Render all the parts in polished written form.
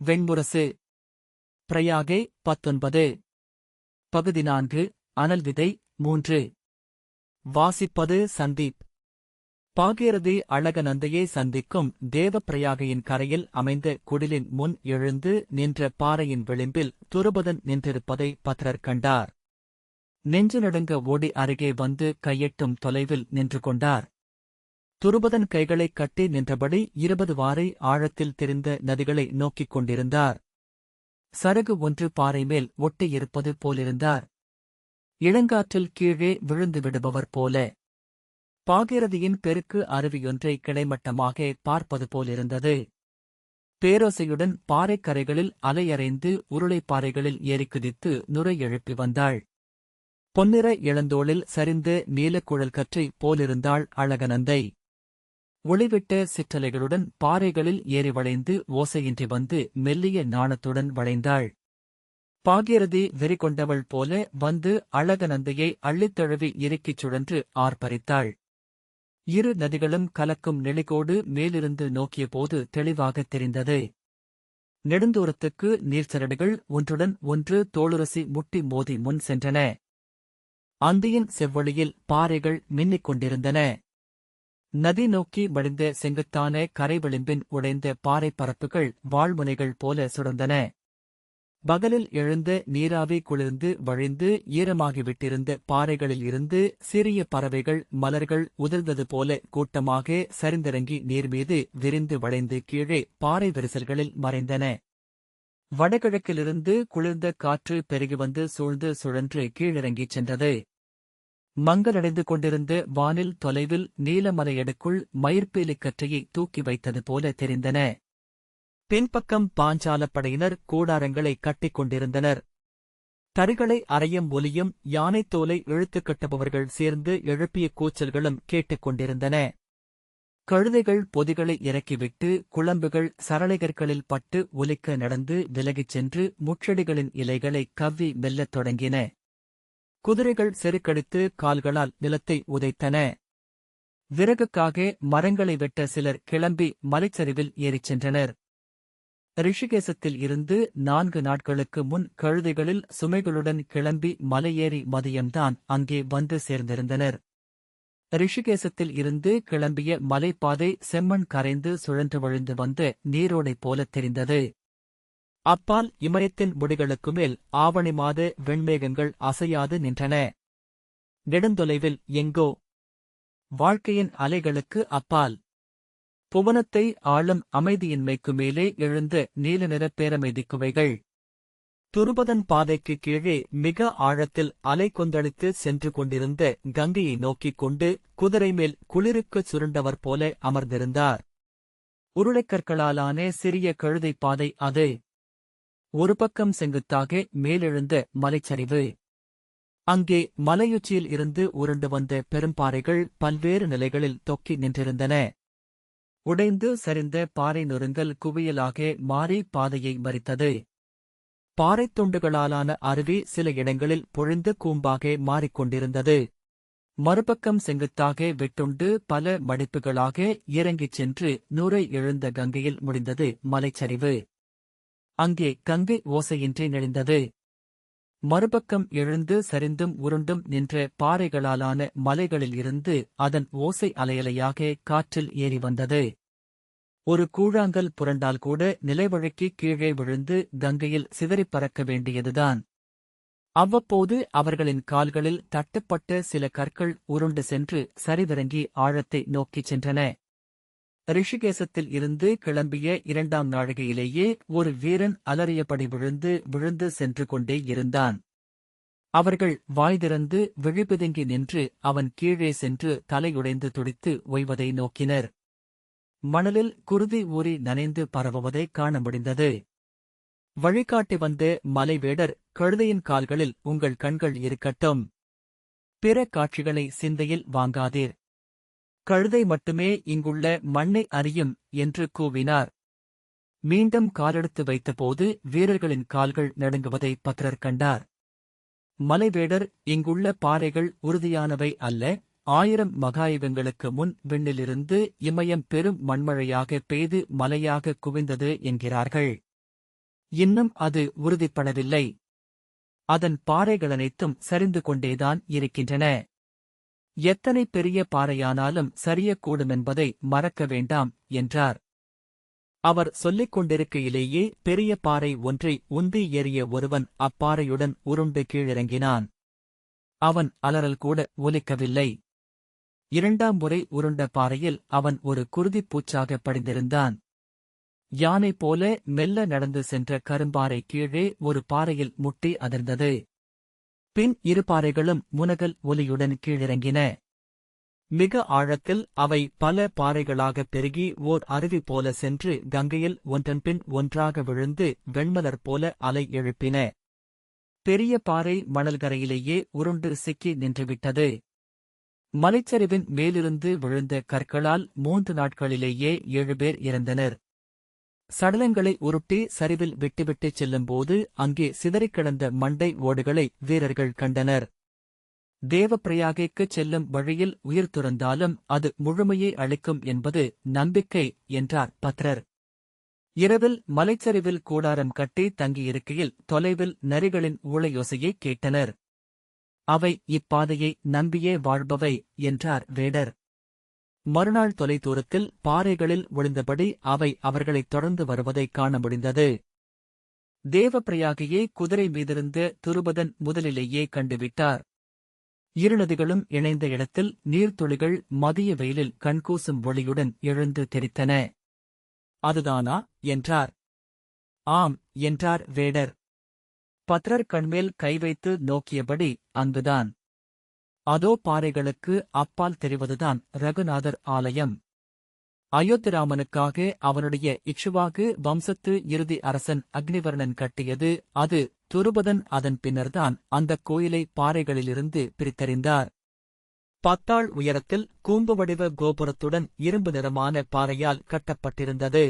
வெண்முரசு. பிரயாகை 19. பகுதி 4. அனல் விதை 3. வாசிப்பது சந்தீப். பாகீரதி அழகநந்தையை சந்திக்கும் தேவப்பிரயாகையின் கரையில் அமைந்த குடிலின் முன் எழுந்து நின்ற பாறையின் விளிம்பில் துருபதன் நின்றிருப்பதை பத்ரர் கண்டார். நெஞ்சு நடுங்க ஓடி அருகே வந்து கையெட்டும் தொலைவில் நின்று கொண்டார். துருபதன் கைகளைக் கட்டி நின்றபடி 20 வாரை ஆழத்தில் தெரிந்த நதிகளை நோக்கிக் கொண்டிருந்தார். சருகு ஒன்று பாறை மேல் ஒட்டியிருப்பது போலிருந்தார். இளங்காற்றில் கீழே விழுந்து விடுபவர் போல. பாகீரதியின் பெருக்கு அருவியொன்றை கிடைமட்டமாக பார்ப்பது போலிருந்தது. பேரோசையுடன் பாறைக்கரைகளில் அலையறைந்து உருளைப்பாறைகளில் ஏறி குதித்து நுரை எழுப்பி வந்தாள். பொன்னிற இளந்தோளில் சரிந்து நீலக்குழல் கற்றை போலிருந்தாள் அழகநந்தை. ஒளிவிட்ட சிற்றலைகளுடன் பாறைகளில் ஏறி வளைந்து ஓசையின்றி வந்து மெல்லிய நாணத்துடன் வளைந்தாள். பாகீரதி வெறிகொண்டவள் போல வந்து அழகநந்தையை அள்ளித்தழுவி இறுக்கிச் சுழன்று ஆர்ப்பரித்தாள். இரு நதிகளும் கலக்கும் நெளிகோடு மேலிருந்து நோக்கியபோது தெளிவாகத் தெரிந்தது. நெடுந்தூரத்துக்கு நீர்ச்சரடுகள் ஒன்றுடன் ஒன்று தோளுரசி முட்டி மோதி முன் சென்றன. அந்தியின் செவ்வொளியில் பாறைகள் மின்னிக் கொண்டிருந்தன. நதி நோக்கி வழிந்த செங்குத்தான கரை விளிம்பின் உடைந்த பாறைப் பரப்புகள் வாழ்முனைகள் போல சுடர்ந்தன. பகலில் எழுந்த நீராவி குளிர்ந்து வழிந்து ஈரமாகிவிட்டிருந்த பாறைகளில் இருந்து சிறிய பறவைகள் மலர்கள் உதிர்ந்தது போல கூட்டமாக சரிந்திறங்கி நீர்மீது விரிந்து வளைந்து கீழே பாறை விரிசல்களில் மறைந்தன. வடகிழக்கிலிருந்து குளிர்ந்த காற்று பெருகி வந்து சூழ்ந்து சுழன்று கீழிறங்கிச் சென்றது. மங்கலடைந்து கொண்டிருந்த வானில் தொலைவில் நீலமலையடுக்குள் மயிர்பீலிக் கற்றையை தூக்கி வைத்தது போல தெரிந்தன. பின்பக்கம் பாஞ்சாலப்படையினர் கூடாரங்களை கட்டிக் கொண்டிருந்தனர். தறிகளை அறையும் ஒலியும் யானைத்தோலை இழுத்துக் கட்டுபவர்கள் சேர்ந்து எழுப்பிய கூச்சல்களும் கேட்டுக் கொண்டிருந்தன. கழுதைகள் பொதிகளை இறக்கிவிட்டு குளம்புகள் சரளைகற்களில் பட்டு ஒலிக்க நடந்து விலகிச் சென்று முட்செடிகளின் இலைகளை கவ்வி மெல்லத் தொடங்கின. குதிரைகள் செருக்கடித்து கால்களால் நிலத்தை உதைத்தன. விறகுக்காக மரங்களை வெட்ட சிலர் கிளம்பி மலைச்சரிவில் ஏறிச் சென்றனர். ரிஷிகேசத்தில் இருந்து 4 நாட்களுக்கு முன் கழுதைகளில் சுமைகளுடன் கிளம்பி மலையேறி மதியம்தான் அங்கே வந்து சேர்ந்திருந்தனர். ரிஷிகேசத்தில் இருந்து கிளம்பிய மலைப்பாதை செம்மண் கரைந்து சுழன்று வழிந்து வந்த நீரோடை போலத் தெரிந்தது. அப்பால் இமயத்தின் முடிகளுக்கு மேல் ஆவணி மாத வெண்மேகங்கள் அசையாது நின்றன. நெடுந்தொலைவில் எங்கோ வாழ்க்கையின் அலைகளுக்கு அப்பால் புவனத்தை ஆளும் அமைதியின்மைக்கு மேலே எழுந்த நீலநிற பேரமைதிக் குவைகள். துருபதன் பாதைக்கு கீழே மிக ஆழத்தில் அலை கொந்தளித்து சென்று கொண்டிருந்த கங்கையை நோக்கிக் கொண்டு குதிரை மேல் குளிருக்குச் சுருண்டவர் போல அமர்ந்திருந்தார். உருளைக்கற்களாலான சிறிய கழுதை பாதை அது. ஒரு பக்கம் செங்குத்தாக மேலெழுந்த மலைச்சரிவு. அங்கே மலையுச்சியில் இருந்து உருண்டு வந்த பெரும்பாறைகள் பல்வேறு நிலைகளில் தொக்கி நின்றிருந்தன. உடைந்து சரிந்த பாறை நொறுங்கல் குவியலாக மாறி பாதையை மறித்தது. பாறைத் துண்டுகளாலான அருவி சில இடங்களில் பொழிந்து கூம்பாக மாறிக்கொண்டிருந்தது. மறுபக்கம் செங்குத்தாக வெட்டுண்டு பல மடிப்புகளாக இறங்கிச் சென்று நுரை எழுந்த கங்கையில் முடிந்தது மலைச்சரிவு. அங்கே கங்கை ஓசையின்றி நெளிந்தது. மறுபக்கம் எழுந்து சரிந்தும் உருண்டும் நின்ற பாறைகளாலான மலைகளில் இருந்து அதன் ஓசை அலையலையாக காற்றில் ஏறி வந்தது. ஒரு கூழாங்கல் புரண்டால் கூட நிலைவழுக்கி கீழே விழுந்து கங்கையில் சிதறிப் பறக்க வேண்டியதுதான். அவ்வப்போது அவர்களின் கால்களில் தட்டுப்பட்ட சில கற்கள் உருண்டு சென்று சரிவிறங்கி ஆழத்தை நோக்கிச் சென்றன. ரிஷிகேசத்தில் இருந்து கிளம்பிய 2ஆம் நாழிகையிலேயே ஒரு வீரன் அலறியபடி விழுந்து சென்று கொண்டே இருந்தான். அவர்கள் வாய்திறந்து விழிபிதுங்கி நின்று அவன் கீழே சென்று தலையுடைந்து துடித்து ஓய்வதை நோக்கினர். மணலில் குருதி ஊறி நனைந்து பரவுவதைக் காண முடிந்தது. வழிகாட்டி வந்த மலைவேடர் கழுதையின் கால்களில் உங்கள் கண்கள் இருக்கட்டும். பிற காட்சிகளை சிந்தையில் வாங்காதீர். கழுதை மட்டுமே இங்குள்ள மண்ணை அறியும் என்று கூவினார். மீண்டும் காலெடுத்து வைத்தபோது வீரர்களின் கால்கள் நடுங்குவதை பத்ரர் கண்டார். மலைவேடர் இங்குள்ள பாறைகள் உறுதியானவை அல்ல, 1000 மகாயுகங்களுக்கு முன் விண்ணிலிருந்து இமயம் பெரும் மண்மழையாக பெய்து மலையாக குவிந்தது என்கிறார்கள். இன்னும் அது உறுதிப்படவில்லை. அதன் பாறைகளனைத்தும் சரிந்து கொண்டேதான் இருக்கின்றன. எத்தனை பெரிய பாறையானாலும் சரியக்கூடுமென்பதை மறக்க வேண்டாம் என்றார். அவர் சொல்லிக் கொண்டிருக்கையிலேயே பெரிய பாறை ஒன்றை உந்தி ஏறிய ஒருவன் அப்பாறையுடன் உருண்டு கீழிறங்கினான். அவன் அலறல் கூட ஒலிக்கவில்லை. இரண்டாம் முறை உருண்ட பாறையில் அவன் ஒரு குருதிப் பூச்சாக படிந்திருந்தான். யானை போல மெல்ல நடந்து சென்ற கரும்பாறை கீழே ஒரு பாறையில் முட்டி அதிர்ந்தது. பின் இரு பாறைகளும் முனகல் ஒலியுடன் கீழிறங்கின. மிக ஆழத்தில் அவை பல பாறைகளாகப் பெருகி ஓர் அருவி போல சென்று கங்கையில் ஒன்றன்பின் ஒன்றாக விழுந்து வெண்மலர் போல அலை எழுப்பின. பெரிய பாறை மணல்கரையிலேயே உருண்டு சிக்கி நின்றுவிட்டது. மலைச்சரிவின் மேலிருந்து விழுந்த கற்களால் 3 நாட்களிலேயே 7 பேர் இறந்தனர். சடலங்களை உருட்டி சரிவில் விட்டுவிட்டுச் செல்லும்போது அங்கே சிதறிக் கிடந்த மண்டை ஓடுகளை வீரர்கள் கண்டனர். தேவப்பிரயாகைக்குச் செல்லும் வழியில் உயிர் துறந்தாலும் அது முழுமையை அளிக்கும் என்பது நம்பிக்கை என்றார் பத்ரர். இரவில் மலைச்சரிவில் கூடாரம் கட்டி தங்கியிருக்கையில் தொலைவில் நரிகளின் ஊளையோசையை கேட்டனர். அவை இப்பாதையை நம்பியே வாழ்பவை என்றார் வேடர். மறுநாள் தொலைதூரத்தில் பாறைகளில் விழுந்தபடி அவை அவர்களைத் தொடர்ந்து வருவதைக் காண முடிந்தது. தேவப்பிரயாகையை குதிரை மீதிருந்த துருபதன் முதலிலேயே கண்டுவிட்டார். இரு நதிகளும் இணைந்த இடத்தில் நீர்த்துளிகள் மதிய வெயிலில் கண்கூசும் ஒளியுடன் எழுந்து தெரித்தன. அதுதானா என்றார். ஆம் என்றார் வேடர். பத்ரர் கண்மேல் கை வைத்து நோக்கியபடி அங்குதான். அதோ பாறைகளுக்கு அப்பால் தெரிவதுதான் ரகுநாதர் ஆலயம். அயோத்திராமனுக்காக அவனுடைய இக்ஷுவாகு வம்சத்து இறுதி அரசன் அக்னிவர்ணன் கட்டியது அது. துருபதன் அதன் பின்னர்தான் அந்தக் கோயிலை பாறைகளிலிருந்து பிரித்தறிந்தார். 10 ஆள் உயரத்தில் கூம்பு வடிவ கோபுரத்துடன் இரும்பு நிறமான பாறையால் கட்டப்பட்டிருந்தது.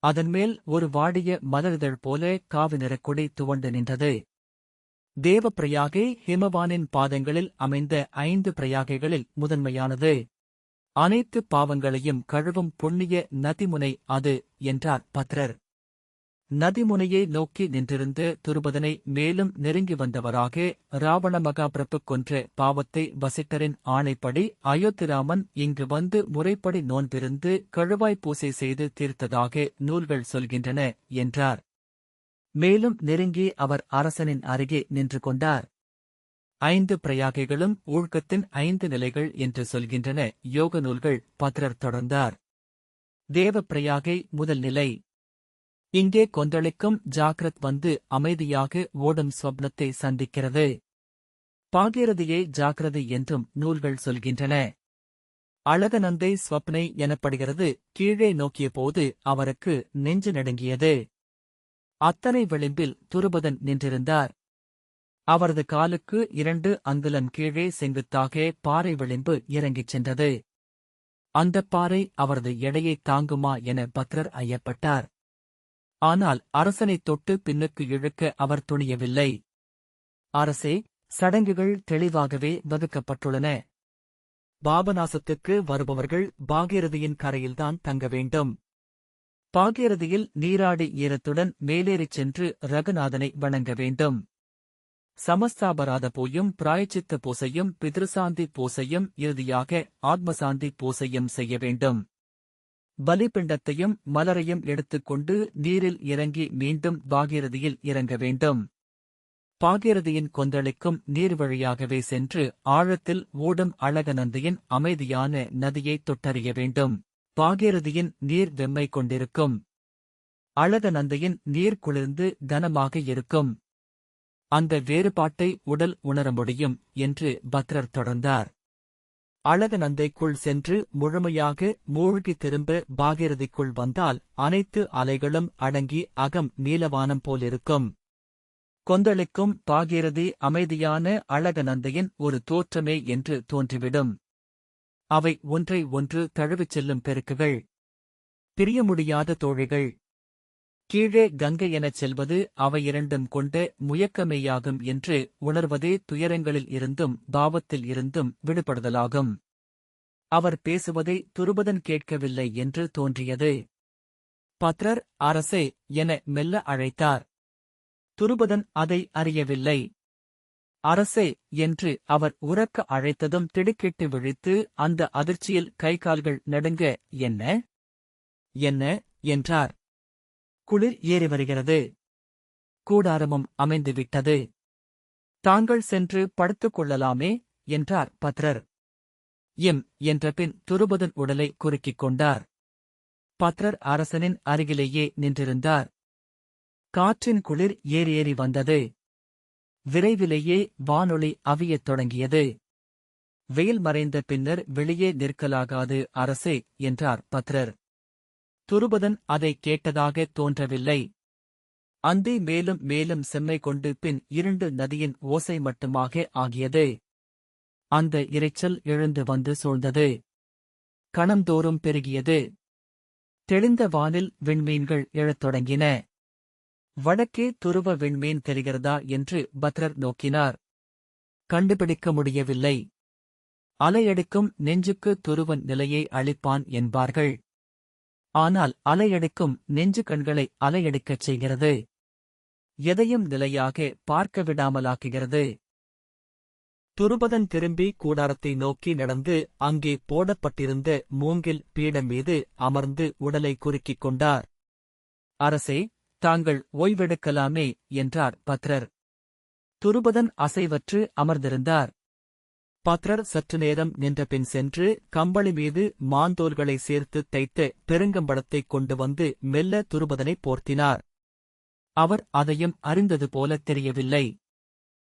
அதன்மேல் ஒரு வாடிய மலரிதழ் போல காவி நிறக்கொடி துவண்டு நின்றது. தேவப்பிரயாகை ஹிமவானின் பாதங்களில் அமைந்த 5 பிரயாகைகளில் முதன்மையானது. அனைத்து பாவங்களையும் கழுவும் புண்ணிய நதிமுனை அது என்றார் பத்ரர். நதிமுனையை நோக்கி நின்றிருந்த துருபதனை மேலும் நெருங்கி வந்தவராக ராவண மகாபிரபு கொன்ற பாவத்தை வசிட்டரின் ஆணைப்படி அயோத்திராமன் இங்கு வந்து முறைப்படி நோன்பிருந்து கழுவாய் பூசை செய்து தீர்த்ததாக நூல்கள் சொல்கின்றன என்றார். மேலும் நெருங்கி அவர் அரசனின் அருகே நின்று கொண்டார். 5 பிரயாகைகளும் ஊழ்கத்தின் 5 நிலைகள் என்று சொல்கின்றன யோக நூல்கள். பத்ரர் தொடர்ந்தார். தேவப்பிரயாகை முதல் நிலை. இங்கே கொந்தளிக்கும் ஜாக்ரத் வந்து அமைதியாக ஓடும் ஸ்வப்னத்தை சந்திக்கிறது. பாகீரதியை ஜாக்கிரதை என்றும் நூல்கள் சொல்கின்றன. அழகநந்தை ஸ்வப்னை எனப்படுகிறது. கீழே நோக்கிய போது அவருக்கு நெஞ்சு நடுங்கியது. அத்தனை விளிம்பில் துருபதன் நின்றிருந்தார். அவரது காலுக்கு 2 அங்குலம் கீழே செங்குத்தாக பாறை விளிம்பு இறங்கிச் சென்றது. அந்தப் பாறை அவரது எடையைத் தாங்குமா என பத்ரர் ஐயப்பட்டார். ஆனால் அரசனைத் தொட்டு பின்னுக்கு இழுக்க அவர் துணியவில்லை. அரசே, சடங்குகள் தெளிவாகவே வகுக்கப்பட்டுள்ளன. பாபநாசத்துக்கு வருபவர்கள் பாகீரதியின் கரையில்தான் தங்க வேண்டும். பாகீரதியில் நீராடி ஈரத்துடன் மேலேறிச் சென்று ரகுநாதனை வணங்க வேண்டும். சமஸ்தாபராத பூயும் பிராயச்சித்த பூசையும் பிதிருசாந்தி பூசையும் இறுதியாக ஆத்மசாந்தி பூசையும் செய்ய வேண்டும். பலிபிண்டத்தையும் மலரையும் எடுத்துக்கொண்டு நீரில் இறங்கி மீண்டும் பாகீரதியில் இறங்க வேண்டும். பாகீரதியின் கொந்தளிக்கும் நீர் வழியாகவே சென்று ஆழத்தில் ஓடும் அழகநந்தியின் அமைதியான நதியைத் தொட்டறிய வேண்டும். பாகீரதியின் நீர் வெம்மை கொண்டிருக்கும். அழகநந்தியின் நீர் குளிர்ந்து கனமாக இருக்கும். அந்த வேறுபாட்டை உடல் உணர முடியும் என்று பத்ரர் தொடர்ந்தார். அழகநந்தைக்குள் சென்று முழுமையாக மூழ்கி திரும்ப பாகீரதிக்குள் வந்தால் அனைத்து அலைகளும் அடங்கி அகம் நீலவானம் போலிருக்கும். கொந்தளிக்கும் பாகீரதி அமைதியான அழகநந்தையின் ஒரு தோற்றமே என்று தோன்றிவிடும். அவை ஒன்றை ஒன்று தழுவிச் செல்லும் பெருக்குகள். பிரிய முடியாத தோழிகள். கீழே கங்கை எனச் செல்வது அவை இரண்டும் கொண்ட முயக்கமேயாகும் என்று உணர்வதே துயரங்களில் இருந்தும் பாவத்தில் இருந்தும் விடுபடுதலாகும். அவர் பேசுவதை துருபதன் கேட்கவில்லை என்று தோன்றியது. பத்ரர் அரசே என மெல்ல அழைத்தார். துருபதன் அதை அறியவில்லை. அரசே என்று அவர் உரக்க அழைத்ததும் திடுக்கிட்டு விழித்து அந்த அதிர்ச்சியில் கைகால்கள் நடுங்க, என்ன என்ன என்றார். குளிர் ஏறி வருகிறது. கூடாரமும் அமைந்துவிட்டது. தாங்கள் சென்று படுத்துக் கொள்ளலாமே என்றார் பத்ரர். என்ற பின் துருபதன் உடலை குறுக்கிக் கொண்டார். பத்ரர் அரசனின் அருகிலேயே நின்றிருந்தார். காற்றின் குளிர் ஏறி வந்தது. விரைவிலேயே வானொலி அவியத் தொடங்கியது. வெயில் மறைந்த பின்னர் வெளியே நிற்கலாகாது அரசே என்றார் பத்ரர். துருபதன் அதை கேட்டதாகத் தோன்றவில்லை. அந்தி மேலும் மேலும் செம்மை கொண்டு பின் இருண்டு நதியின் ஓசை மட்டுமாக ஆகியது. அந்த இரைச்சல் எழுந்து வந்து சூழ்ந்தது. கணந்தோறும் பெருகியது. தெளிந்த வானில் விண்மீன்கள் எழத் தொடங்கின. வடக்கே துருவ விண்மீன் தெரிகிறதா என்று பத்ரர் நோக்கினார். கண்டுபிடிக்க முடியவில்லை. அலையடிக்கும் நெஞ்சுக்கு துருவன் நிலையை அளிப்பான் என்பார்கள். ஆனால் அலையடிக்கும் நெஞ்சு கண்களை அலையடிக்கச் செய்கிறது. எதையும் நிலையாக பார்க்க விடாமலாக்குகிறது. துருபதன் திரும்பி கூடாரத்தை நோக்கி நடந்து அங்கே போடப்பட்டிருந்த மூங்கில் பீடம் மீது அமர்ந்து உடலை குறுக்கிக் கொண்டார். அரசே, தாங்கள் ஓய்வெடுக்கலாமே என்றார் பத்ரர். துருபதன் அசைவற்று அமர்ந்திருந்தார். பத்ரர் சற்று நேரம் நின்றபின் சென்று கம்பளி மீது மாந்தோல்களை சேர்த்து தைத்த பெருங்கம்பளத்தைக் கொண்டு வந்து மெல்ல துருபதனை போர்த்தினார். அவர் அதையும் அறிந்தது போல தெரியவில்லை.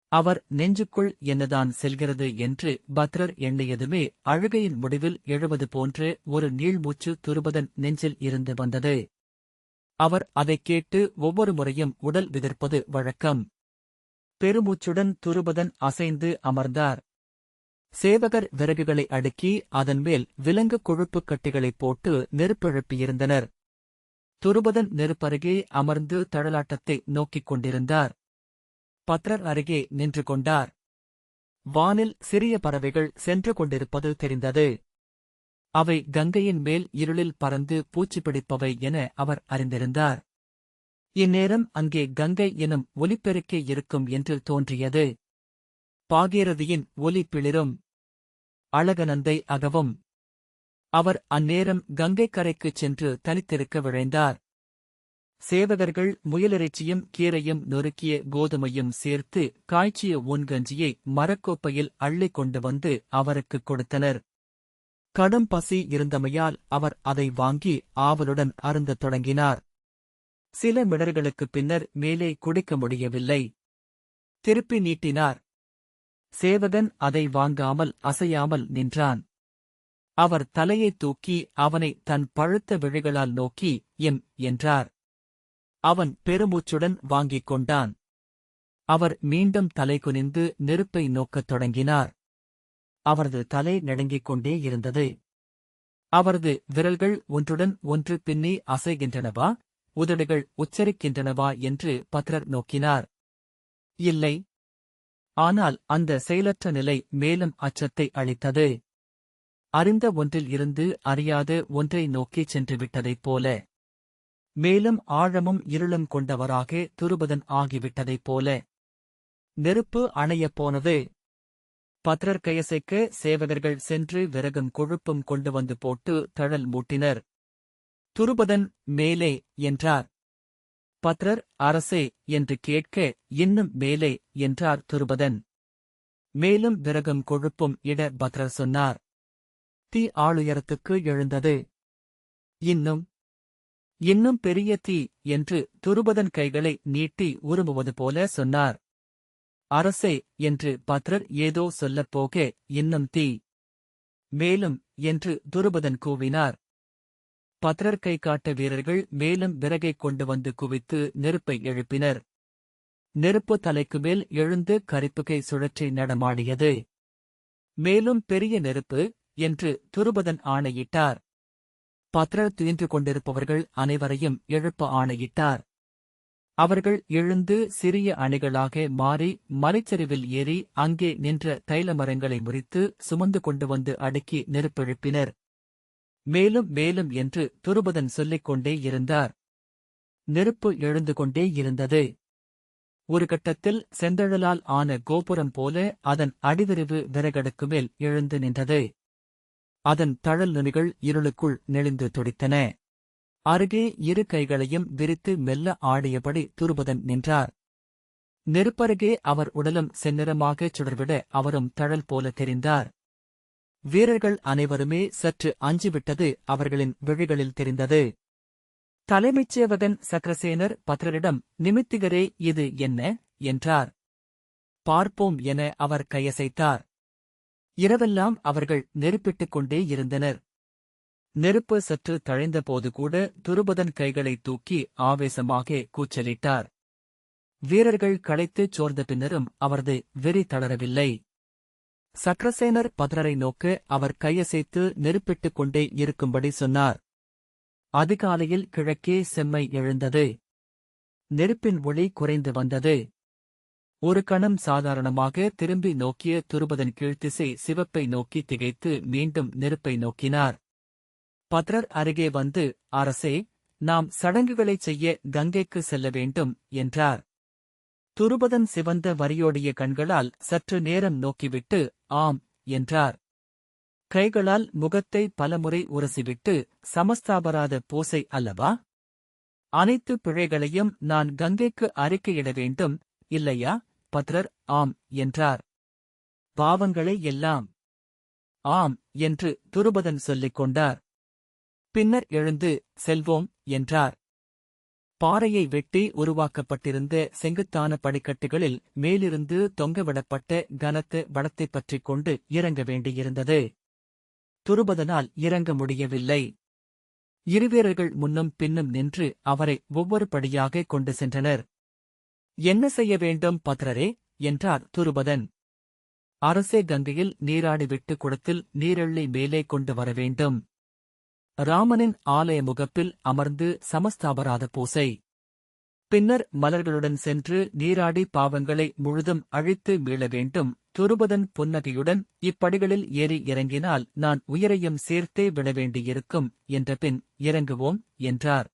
அவர் நெஞ்சுக்குள் என்னதான் செல்கிறது என்று பத்ரர் எண்ணியதுமே அழுகையின் முடிவில் எழுவது போன்ற ஒரு நீள்மூச்சு துருபதன் நெஞ்சில் இருந்து வந்தது. அவர் அதைக் கேட்டு ஒவ்வொரு முறையும் உடல் விதிர்ப்பது வழக்கம். பெருமூச்சுடன் துருபதன் அசைந்து அமர்ந்தார். சேவகர் விறகுகளை அடுக்கி அதன்மேல் விலங்கு கொழுப்புக் கட்டிகளைப் போட்டு நெருப்பெழுப்பியிருந்தனர். துருபதன் நெருப்பருகே அமர்ந்து தழலாட்டத்தை நோக்கிக் கொண்டிருந்தார். பத்ரர் அருகே நின்று கொண்டார். வானில் சிறிய பறவைகள் சென்று கொண்டிருப்பது தெரிந்தது. அவை கங்கையின் மேல் இருளில் பறந்து பூச்சி பிடிப்பவை என அவர் அறிந்திருந்தார். இந்நேரம் அங்கே கங்கை எனும் ஒலிப்பெருக்கே இருக்கும் என்று தோன்றியது. பாகீரதியின் ஒலி பிளிரும். அழகநந்தை அகவும். அவர் அந்நேரம் கங்கைக் கரைக்குச் சென்று தனித்திருக்க விழைந்தார். சேவகர்கள் முயலிறைச்சியும் கீரையும் நொறுக்கிய கோதுமையும் சேர்த்து காய்ச்சிய ஊன்கஞ்சியை மரக்கோப்பையில் அள்ளிக் கொண்டு வந்து அவருக்குக் கொடுத்தனர். கடும் பசி இருந்தமையால் அவர் அதை வாங்கி ஆவலுடன் அருந்தத் தொடங்கினார். சில மிடர்களுக்குப் பின்னர் மேலே குடிக்க முடியவில்லை. திருப்பி நீட்டினார். சேவகன் அதை வாங்காமல் அசையாமல் நின்றான். அவர் தலையைத் தூக்கி அவனை தன் பழுத்த விழிகளால் நோக்கி என்றார். அவன் பெருமூச்சுடன் வாங்கிக் கொண்டான். அவர் மீண்டும் தலை குனிந்து நெருப்பை நோக்கத் தொடங்கினார். அவரது தலை நடுங்கிக் கொண்டே இருந்தது. அவரது விரல்கள் ஒன்றுடன் ஒன்று பின்னி அசைகின்றனவா, உதடுகள் உச்சரிக்கின்றனவா என்று பத்ரர் நோக்கினார். இல்லை. ஆனால் அந்த செயலற்ற நிலை மேலும் அச்சத்தை அளித்தது. அறிந்த ஒன்றில் இருந்து அறியாத ஒன்றை நோக்கிச் சென்றுவிட்டதைப் போல. மேலும் ஆழமும் இருளும் கொண்டவராக துருபதன் ஆகிவிட்டதைப் போல. நெருப்பு அணையப் போனது. பத்ரர் கையசைக்க சேவகர்கள் சென்று விறகும் கொழுப்பும் கொண்டு வந்து போட்டு தழல் மூட்டினர். துருபதன் மேலே என்றார். பத்ரர் அரசே என்று கேட்க இன்னும் மேலே என்றார் துருபதன். மேலும் விறகும் கொழுப்பும் இட பத்ரர் சொன்னார். தீ ஆளுயரத்துக்கு எழுந்தது. இன்னும் பெரிய தீ என்று துருபதன் கைகளை நீட்டி உருமுவது போல சொன்னார். அரசே என்று பத்ரர் ஏதோ சொல்லப் போக இன்னும் தீ. மேலும் என்று துருபதன் கூவினார். பத்ரர் கை காட்ட வீரர்கள் மேலும் விறகைக் கொண்டு வந்து குவித்து நெருப்பை எழுப்பினர். நெருப்பு தலைக்கு மேல் எழுந்து கரிப்புகை சுழற்றி நடமாடியது. மேலும் பெரிய நெருப்பு என்று துருபதன் ஆணையிட்டார். பத்ரர் தின்று கொண்டிருப்பவர்கள் அனைவரையும் எழுப்ப ஆணையிட்டார். அவர்கள் எழுந்து சிறிய அணிகளாக மாறி மலைச்சரிவில் ஏறி அங்கே நின்ற தைல மரங்களை முறித்து சுமந்து கொண்டு வந்து அடுக்கி நெருப்பெழுப்பினர். மேலும் மேலும் என்று துருபதன் சொல்லிக் கொண்டே இருந்தார். நெருப்பு எழுந்து கொண்டே இருந்தது. ஒரு கட்டத்தில் செந்தழலால் ஆன கோபுரம் போல அதன் அடிவிரிவு விறகடுக்கு மேல் எழுந்து நின்றது. அதன் தழல் நுனிகள் இருளுக்குள் நெளிந்து துடித்தன. அருகே இரு கைகளையும் விரித்து மெல்ல ஆடியபடி துருபதன் நின்றார். நெருப்பருகே அவர் உடலும் செந்நிறமாகச் சுடர்விட அவரும் தழல் போல தெரிந்தார். வீரர்கள் அனைவருமே சற்று அஞ்சிவிட்டது அவர்களின் விழிகளில் தெரிந்தது. தலைமைச் சேவகன் சக்கரசேனர் பத்ரரிடம், நிமித்திகரே, இது என்ன என்றார். பார்ப்போம் என அவர் கையசைத்தார். இரவெல்லாம் அவர்கள் நெருப்பிட்டுக் கொண்டே இருந்தனர். நெருப்பு சற்று தழைந்தபோது கூட துருபதன் கைகளை தூக்கி ஆவேசமாக கூச்சலிட்டார். வீரர்கள் களைத்துச் சோர்ந்த பின்னரும் அவரது வெறி தளரவில்லை. சக்கரசேனர் பத்ரரை நோக்க அவர் கையசைத்து நெருப்பிட்டுக் கொண்டே இருக்கும்படி சொன்னார். அதிகாலையில் கிழக்கே செம்மை எழுந்தது. நெருப்பின் ஒளி குறைந்து வந்தது. ஒரு கணம் சாதாரணமாக திரும்பி நோக்கிய துருபதன் கீழ்த்திசை சிவப்பை நோக்கி திகைத்து மீண்டும் நெருப்பை நோக்கினார். பத்ரர் அருகே வந்து, அரசே, நாம் சடங்குகளைச் செய்ய கங்கைக்கு செல்ல வேண்டும் என்றார். துருபதன் சிவந்த வரியோடிய கண்களால் சற்று நேரம் நோக்கிவிட்டு, ஆம் என்றார். கைகளால் முகத்தை பலமுறை உரசிவிட்டு, சமஸ்தாபராத பூசை அல்லவா? அனைத்து பிழைகளையும் நான் கங்கைக்கு அறிக்கையிட வேண்டும், இல்லையா? பத்ரர் ஆம் என்றார். பாவங்களை எல்லாம்? ஆம் என்று துருபதன் சொல்லிக் கொண்டார். பின்னர் எழுந்து செல்வோம் என்றார். பாறையை வெட்டி உருவாக்கப்பட்டிருந்த செங்குத்தான படிக்கட்டுகளில் மேலிருந்து தொங்கவிடப்பட்ட கனத்த வடத்தைப் பற்றிக் கொண்டு இறங்க வேண்டியிருந்தது. துருபதனால் இறங்க முடியவில்லை. இருவீரர்கள் முன்னும் பின்னும் நின்று அவரை ஒவ்வொரு படியாக கொண்டு சென்றனர். என்ன செய்ய வேண்டும் பத்ரரே என்றார் துருபதன். அரசே, கங்கையில் நீராடிவிட்டு குடத்தில் நீரெள்ளி மேலே கொண்டு வர வேண்டும். ராமனின் ஆலய முகப்பில் அமர்ந்து சமஸ்தாபராத பூசை. பின்னர் மலர்களுடன் சென்று நீராடி பாவங்களை முழுதும் அழித்து மீள வேண்டும். துருபதன் புன்னகையுடன், இப்படிகளில் ஏறி இறங்கினால் நான் உயிரையும் சேர்த்தே விட வேண்டியிருக்கும் என்ற பின் இறங்குவோம் என்றார்.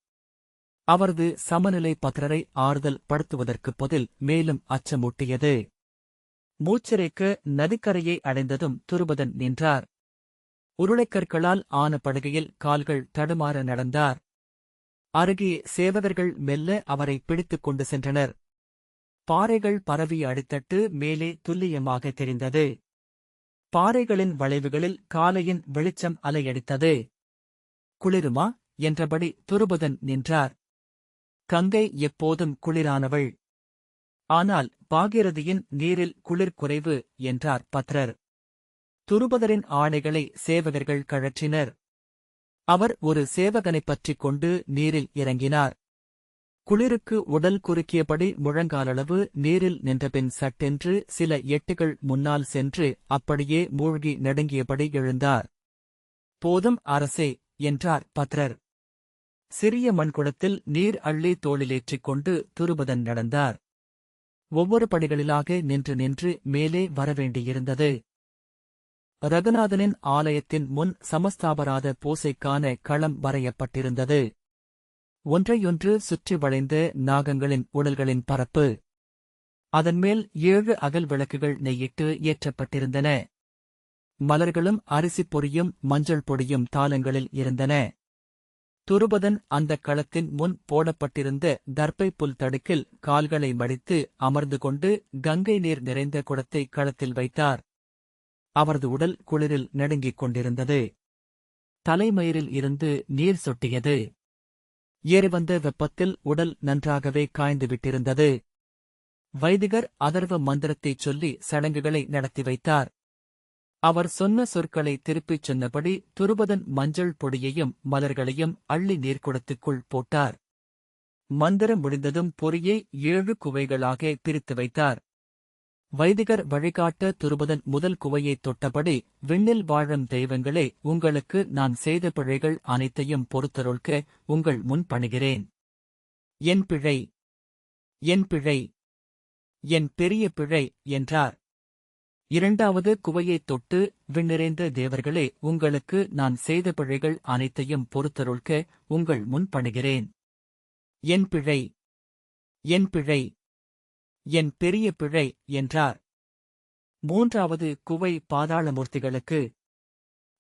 அவரது சமநிலை பத்ரரை ஆறுதல் படுத்துவதற்குப் பதில் மேலும் அச்சமூட்டியது. மூச்சிறைக்க நதிக்கரையை அடைந்ததும் துருபதன் நின்றார். உருளைக்கற்களால் ஆன படுகையில் கால்கள் தடுமாற நடந்தார். அருகே சேவகர்கள் மெல்ல அவரை பிடித்துக் கொண்டு சென்றனர். பாறைகள் பரவிய அடித்தட்டு மேலே துல்லியமாக தெரிந்தது. பாறைகளின் வளைவுகளில் காலையின் வெளிச்சம் அலையடித்தது. குளிருமா என்றபடி துருபதன் நின்றார். கங்கை எப்போதும் குளிரானவள். ஆனால் பாகீரதியின் நீரில் குளிர் குறைவு என்றார் பத்ரர். துருபதரின் ஆணைகளை சேவகர்கள் கழற்றினர். அவர் ஒரு சேவகனைப் பற்றிக் கொண்டு நீரில் இறங்கினார். குளிருக்கு உடல் குறுக்கியபடி முழங்காலளவு நீரில் நின்றபின் சட்டென்று சில எட்டுகள் முன்னால் சென்று அப்படியே மூழ்கி நடுங்கியபடி எழுந்தார். போதும் அரசே என்றார் பத்ரர். சிறிய மண்குடத்தில் நீர் அள்ளி தோளிலேற்றிக் கொண்டு துருபதன் நடந்தார். ஒவ்வொரு படிகளிலாக நின்று நின்று மேலே வரவேண்டியிருந்தது. ரகுநாதனின் ஆலயத்தின் முன் சமஸ்தாபராத பூசைக்கான களம் வரையப்பட்டிருந்தது. ஒன்றையொன்று சுற்றி வளைந்த நாகங்களின் உடல்களின் பரப்பு. அதன்மேல் 7 அகல் விளக்குகள் நெய்யிட்டு ஏற்றப்பட்டிருந்தன. மலர்களும் அரிசிப் பொரியும் மஞ்சள் பொடியும் தாளங்களில் இருந்தன. துருபதன் அந்தக் களத்தின் முன் போடப்பட்டிருந்த தர்ப்பை புல் தடுக்கில் கால்களை மடித்து அமர்ந்து கொண்டு கங்கை நீர் நிறைந்த குடத்தை களத்தில் வைத்தார். அவரது உடல் குளிரில் நடுங்கிக் கொண்டிருந்தது. தலைமயிரில் இருந்து நீர் சொட்டியது. ஏறிவந்த வெப்பத்தில் உடல் நன்றாகவே காய்ந்துவிட்டிருந்தது. வைதிகர் அதர்வ மந்திரத்தைச் சொல்லி சடங்குகளை நடத்தி வைத்தார். அவர் சொன்ன சொற்களை திருப்பிச் சொன்னபடி துருபதன் மஞ்சள் பொடியையும் மலர்களையும் அள்ளி நீர்க்குடத்துக்குள் போட்டார். மந்திரம் முடிந்ததும் பொறியை 7 குவைகளாக பிரித்து வைத்தார். வைதிகர் வழிகாட்ட துருபதன் முதல் குவையைத் தொட்டபடி, விண்ணில் வாழும் தெய்வங்களே, உங்களுக்கு நான் செய்த பிழைகள் அனைத்தையும் பொறுத்தருள்க உங்கள் முன் பணிகிறேன். என் பிழை, என் பிழை, என் பெரிய பிழை என்றார். இரண்டாவது குவையைத் தொட்டு, விண்ணிறைந்த தேவர்களே, உங்களுக்கு நான் செய்த பிழைகள் அனைத்தையும் பொறுத்தருள்க உங்கள் முன் பணிகிறேன். என் பிழை, என் பிழை, என் பெரிய பிழை என்றார். மூன்றாவது குவை பாதாளமூர்த்திகளுக்கு.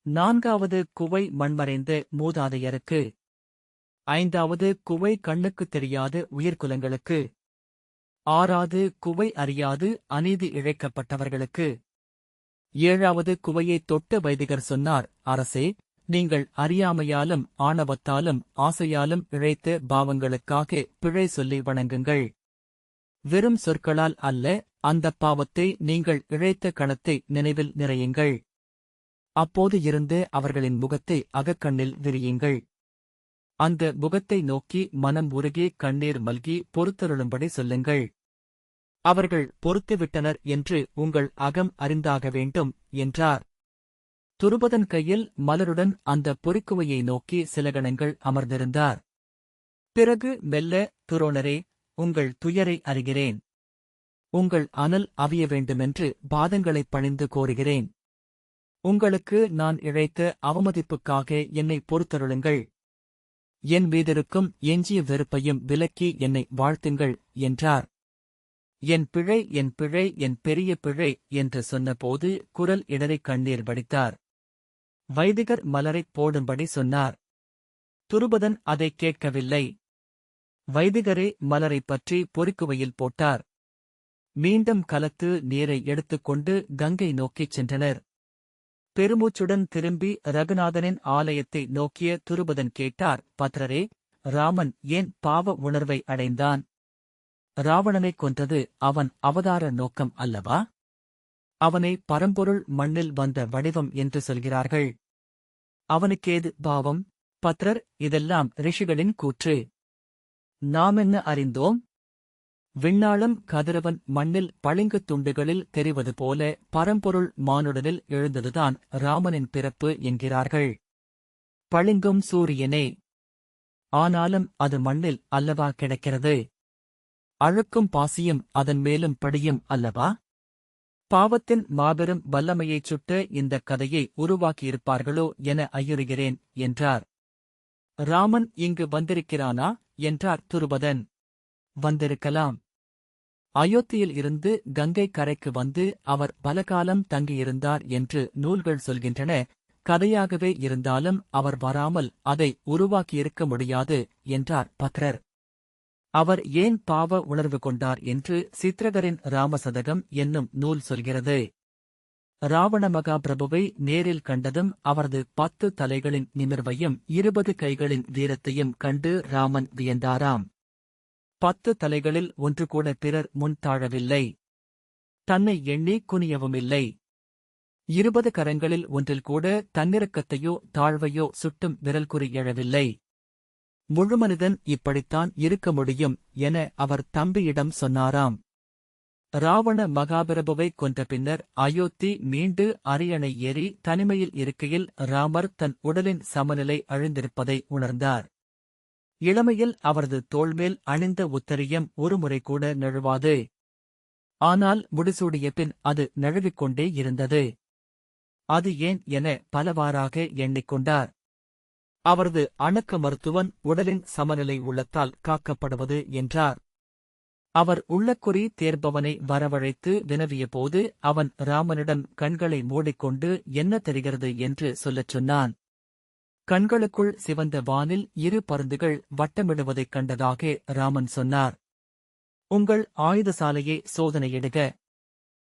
நான்காவது குவை மண்மறைந்த மூதாதையருக்கு. ஐந்தாவது குவை கண்ணுக்குத் தெரியாத உயிர்க்குலங்களுக்கு. ஆறாவது குவை அறியாது அநீதி இழைக்கப்பட்டவர்களுக்கு. ஏழாவது குவையைத் தொட்ட வைதிகர் சொன்னார், அரசே, நீங்கள் அறியாமையாலும் ஆணவத்தாலும் ஆசையாலும் இழைத்த பாவங்களுக்காக பிழை சொல்லி வணங்குங்கள். வெறும் சொற்களால் அல்ல, அந்தப் பாவத்தை நீங்கள் இழைத்த கணத்தை நினைவில் நிறையுங்கள். அப்போது இருந்து அவர்களின் முகத்தை அகக்கண்ணில் விரியுங்கள். அந்த முகத்தை நோக்கி மனம் உருகி கண்ணீர் மல்கி பொறுத்தருளும்படி சொல்லுங்கள். அவர்கள் பொறுத்துவிட்டனர் என்று உங்கள் அகம் அறிந்தாக வேண்டும் என்றார். துருபதன் கையில் மலருடன் அந்த பொறிக்குவையை நோக்கி சில கணங்கள் அமர்ந்திருந்தார். பிறகு மெல்ல, துரோணரே, உங்கள் துயரை அறிகிறேன். உங்கள் அனல் அவிய வேண்டுமென்று பாதங்களைப் பணிந்து கோருகிறேன். உங்களுக்கு நான் இழைத்த அவமதிப்புக்காக என்னை பொறுத்தருளுங்கள். என் மீதிருக்கும் எஞ்சிய வெறுப்பையும் விலக்கி என்னை வாழ்த்துங்கள் என்றார். என் பிழை, என் பிழை, என் பெரிய பிழை என்று சொன்னபோது குரல் இடறிக் கண்ணீர் வடித்தார். வைதிகர் மலரைப் போடும்படி சொன்னார். துருபதன் அதைக் கேட்கவில்லை. வைதிகரே மலரைப் பற்றி பொறிக்குவையில் போட்டார். மீண்டும் கலத்து நீரை எடுத்துக்கொண்டு கங்கை நோக்கிச் சென்றனர். பெருமூச்சுடன் திரும்பி ரகுநாதனின் ஆலயத்தை நோக்கிய துருபதன் கேட்டார், பத்ரரே, ராமன் ஏன் பாவ உணர்வை அடைந்தான்? ராவணனைக் கொன்றது அவன் அவதார நோக்கம் அல்லவா? அவனை பரம்பொருள் மண்ணில் வந்த வடிவம் என்று சொல்கிறார்கள். அவனுக்கேது பாவம்? பத்ரர், இதெல்லாம் ரிஷிகளின் கூற்று. நாமென்ன அறிந்தோம்? விண்ணாளம் கதிரவன் மண்ணில் பளிங்குத் துண்டுகளில் தெரிவது போல பரம்பொருள் மானுடனில் எழுந்ததுதான் ராமனின் பிறப்பு என்கிறார்கள். பளிங்கும் சூரியனே. ஆனாலும் அது மண்ணில் அல்லவா கிடக்கிறது? அழுக்கும் பாசியும் அதன் மேலும் படியும் அல்லவா? பாவத்தின் மாபெரும் வல்லமையைச் சுட்ட இந்தக் கதையை உருவாக்கியிருப்பார்களோ என ஐயுறுகிறேன் என்றார். ராமன் இங்கு வந்திருக்கிறானா என்றார் துருபதன். வந்திருக்கலாம். அயோத்தியில் இருந்து கங்கை கரைக்கு வந்து அவர் பலகாலம் தங்கியிருந்தார் என்று நூல்கள் சொல்கின்றன. கதையாகவே இருந்தாலும் அவர் வராமல் அதை உருவாக்கியிருக்க முடியாது என்றார் பத்ரர். அவர் ஏன் பாவ உணர்வு கொண்டார் என்று சித்ரகரின் ராமசதகம் என்னும் நூல் சொல்கிறது. ராவண மகாபிரபுவை நேரில் கண்டதும் அவரது 10 தலைகளின் நிமிர்வையும் 20 கைகளின் வீரத்தையும் கண்டு ராமன் வியந்தாராம். 10 தலைகளில் ஒன்று கூட பிறர் முன் தாழவில்லை. தன்னை எண்ணி குனியவுமில்லை. 20 கரங்களில் ஒன்றில் கூட தன்னிறக்கத்தையோ தாழ்வையோ சுட்டும் விரல் குறி எழவில்லை. முழுமனிதன் இப்படித்தான் இருக்க முடியும் என அவர் தம்பியிடம் சொன்னாராம். ராவண மகாபிரபுவைக் கொன்ற பின்னர் அயோத்தி மீண்டு அரியணை ஏறி தனிமையில் இருக்கையில் ராமர் தன் உடலின் சமநிலை அழிந்திருப்பதை உணர்ந்தார். இளமையில் அவரது தோள்மேல் அணிந்த உத்தரியம் ஒருமுறை கூட நழுவாது. ஆனால் முடிசூடிய பின் அது நழுவிக்கொண்டே இருந்தது. அது ஏன் என பலவாறாக எண்ணிக்கொண்டார். அவரது அணக்க மருத்துவன் உடலின் சமநிலை உள்ளத்தால் காக்கப்படுவது என்றார். அவர் உள்ளக்குறி தேர்பவனை வரவழைத்து வினவியபோது அவன் ராமனிடம் கண்களை மூடிக்கொண்டு என்ன தெரிகிறது என்று சொல்லச் சொன்னான். கண்களுக்குள் சிவந்த வானில் 2 பருந்துகள் வட்டமிடுவதைக் கண்டதாக ராமன் சொன்னார். உங்கள் ஆயுதசாலையை சோதனையிடுக.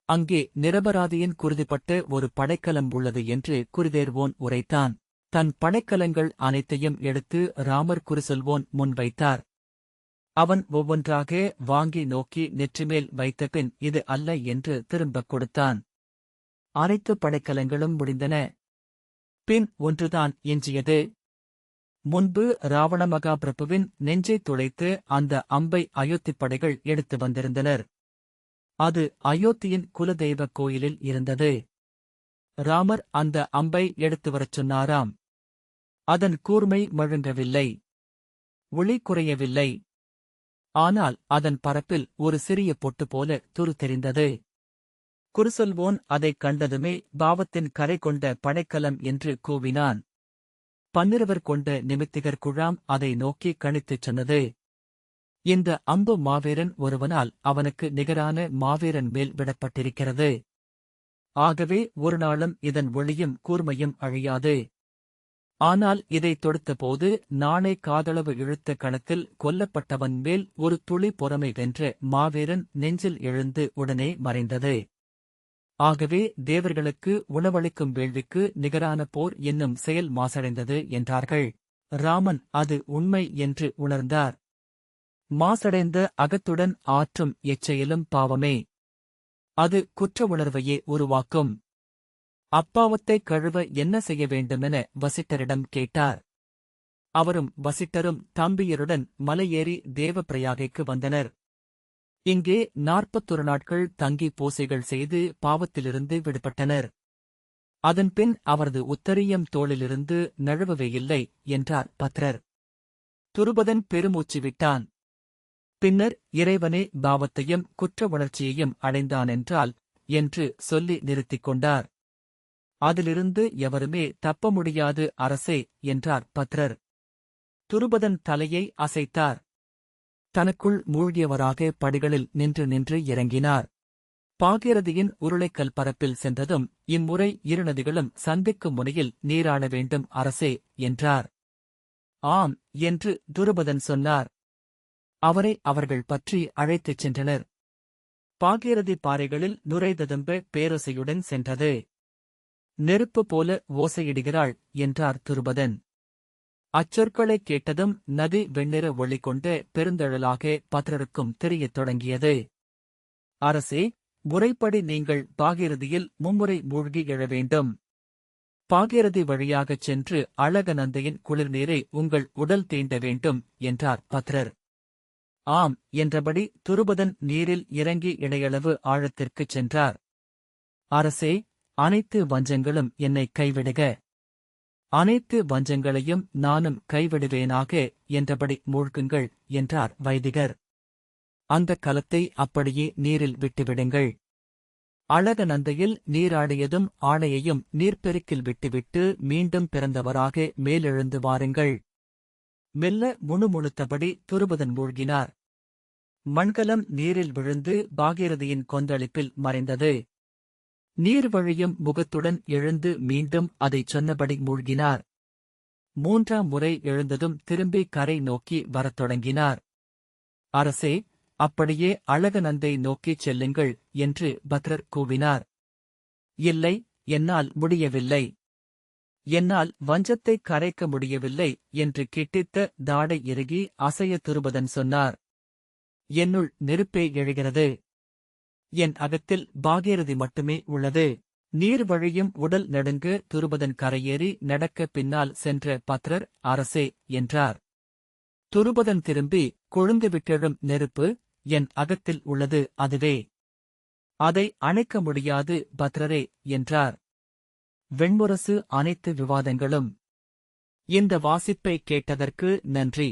அங்கே நிரபராதியின் குருதிப்பட்ட ஒரு படைக்கலம் உள்ளது என்று குறிதேர்வோன் உரைத்தான். தன் படைக்கலங்கள் அனைத்தையும் எடுத்து ராமர் குறிசொல்வோன் முன் வைத்தார். அவன் ஒவ்வொன்றாக வாங்கி நோக்கி நெற்றிமேல் வைத்தபின் இது அல்ல என்று திரும்பக் கொடுத்தான். அனைத்து படைக்கலங்களும் முடிந்தன. பின் ஒன்றுதான் எஞ்சியது. முன்பு ராவண மகாபிரபுவின் நெஞ்சைத் துளைத்து அந்த அம்பை அயோத்திப் படைகள் எடுத்து வந்திருந்தனர். அது அயோத்தியின் குலதெய்வக் கோயிலில் இருந்தது. ராமர் அந்த அம்பை எடுத்து வரச் சொன்னாராம். அதன் கூர்மை மழுங்கவில்லை. ஒளி குறையவில்லை. ஆனால் அதன் பரப்பில் ஒரு சிறிய பொட்டு போல துரு தெரிந்தது. குருசொல்வோன் அதைக் கண்டதுமே பாவத்தின் கரை கொண்ட படைக்கலம் என்று கூவினான். பன்னிரவர் கொண்ட நிமித்திகர் குழாம் அதை நோக்கி கணித்துச் சொன்னது. இந்த அம்பு மாவீரன் ஒருவனால் அவனுக்கு நிகரான மாவீரன் மேல் விடப்பட்டிருக்கிறது. ஆகவே ஒரு நாளும் இதன் ஒளியும் கூர்மையும் அழியாது. ஆனால் இதைத் தொடுத்தபோது நாணை காதளவு இழுத்த கணத்தில் கொல்லப்பட்டவன் மேல் ஒரு துளி பொறாமை வென்ற மாவீரன் நெஞ்சில் எழுந்து உடனே மறைந்தது. ஆகவே தேவர்களுக்கு உணவளிக்கும் வேள்விக்கு நிகரான போர் என்னும் செயல் மாசடைந்தது என்றார்கள். ராமன் அது உண்மை என்று உணர்ந்தார். மாசடைந்த அகத்துடன் ஆற்றும் எச்செயலும் பாவமே. அது குற்ற உணர்வையே உருவாக்கும். அப்பாவத்தைக் கழுவ என்ன செய்ய வேண்டுமென வசிட்டரிடம் கேட்டார். அவரும் வசிட்டரும் தம்பியருடன் மலையேறி தேவப்பிரயாகைக்கு வந்தனர். இங்கே 41 நாட்கள் தங்கி பூசைகள் செய்து பாவத்திலிருந்து விடுபட்டனர். அதன்பின் அவரது உத்தரியம் தோளிலிருந்து நழுவவே இல்லை என்றார் பத்ரர். துருபதன் பெருமூச்சு விட்டான். பின்னர் இறைவனே பாவத்தையும் குற்ற உணர்ச்சியையும் அடைந்தானென்றால் என்று சொல்லி நிறுத்திக் கொண்டார். அதிலிருந்து எவருமே தப்ப முடியாது அரசே என்றார் பத்ரர். துருபதன் தலையை அசைத்தார். தனக்குள் மூழ்கியவராக படிகளில் நின்று நின்று இறங்கினார். பாகீரதியின் உருளைக்கல் பரப்பில் சென்றதும் இம்முறை இரு நதிகளும் சந்திக்கும் முனையில் நீராட வேண்டும் அரசே என்றார். ஆம் என்று துருபதன் சொன்னார். அவரை அவர்கள் பற்றி அழைத்துச் சென்றனர். பாகீரதி பாறைகளில் நுரைததும்ப பேரொசையுடன் சென்றது. நெருப்பு போல ஓசையிடுகிறாள் என்றார் துருபதன். அச்சொற்களைக் கேட்டதும் நதி வெண்ணிற ஒளி கொண்ட பெருந்தழலாக பத்ரருக்கும் தெரியத் தொடங்கியது. அரசே, முறைப்படி நீங்கள் பாகீரதியில் மும்முறை மூழ்கி எழ வேண்டும். பாகீரதி வழியாகச் சென்று அழகநந்தையின் குளிர்நீரை உங்கள் உடல் தீண்ட வேண்டும் என்றார் பத்ரர். ஆம் என்றபடி துருபதன் நீரில் இறங்கி இடையளவு ஆழத்திற்குச் சென்றார். அரசே, அனைத்து வஞ்சங்களும் என்னை கைவிடுக. அனைத்து வஞ்சங்களையும் நானும் கைவிடுவேனாக என்றபடி மூழ்குங்கள் என்றார் வைதிகர். அந்தக் கலத்தை அப்படியே நீரில் விட்டுவிடுங்கள். அழகநந்தையில் நீராடியதும் ஆணையையும் நீர்ப்பெருக்கில் விட்டுவிட்டு மீண்டும் பிறந்தவராக மேலெழுந்து வாருங்கள். மெல்ல முணுமுணுத்தபடி துருபதன் மூழ்கினார். மண்கலம் நீரில் விழுந்து பாகீரதியின் கொந்தளிப்பில் மறைந்தது. நீர் வழியும் முகத்துடன் எழுந்து மீண்டும் அதைச் சொன்னபடி மூழ்கினார். 3ஆம் முறை எழுந்ததும் திரும்பி கரை நோக்கி வரத் தொடங்கினார். அரசே, அப்படியே அழகநந்தை நோக்கிச் செல்லுங்கள் என்று பத்ரர் கூவினார். இல்லை, என்னால் முடியவில்லை. என்னால் வஞ்சத்தைக் கரைக்க முடியவில்லை என்று கிட்டித்த தாடை இறுகி அசைய துருபதன் சொன்னார். என்னுள் நெருப்பே எழுகிறது. என் அகத்தில் பாகீரதி மட்டுமே உள்ளது. நீர் வழியும் உடல் நடுங்க துருபதன் கரையேறி நடக்க பின்னால் சென்ற பத்ரர் அரசே என்றார். துருபதன் திரும்பி கொழுந்துவிட்டெழும் நெருப்பு என் அகத்தில் உள்ளது, அதுவே. அதை அணைக்க முடியாது பத்ரரே என்றார். வெண்முரசு அனைத்து விவாதங்களும். இந்த வாசிப்பை கேட்டதற்கு நன்றி.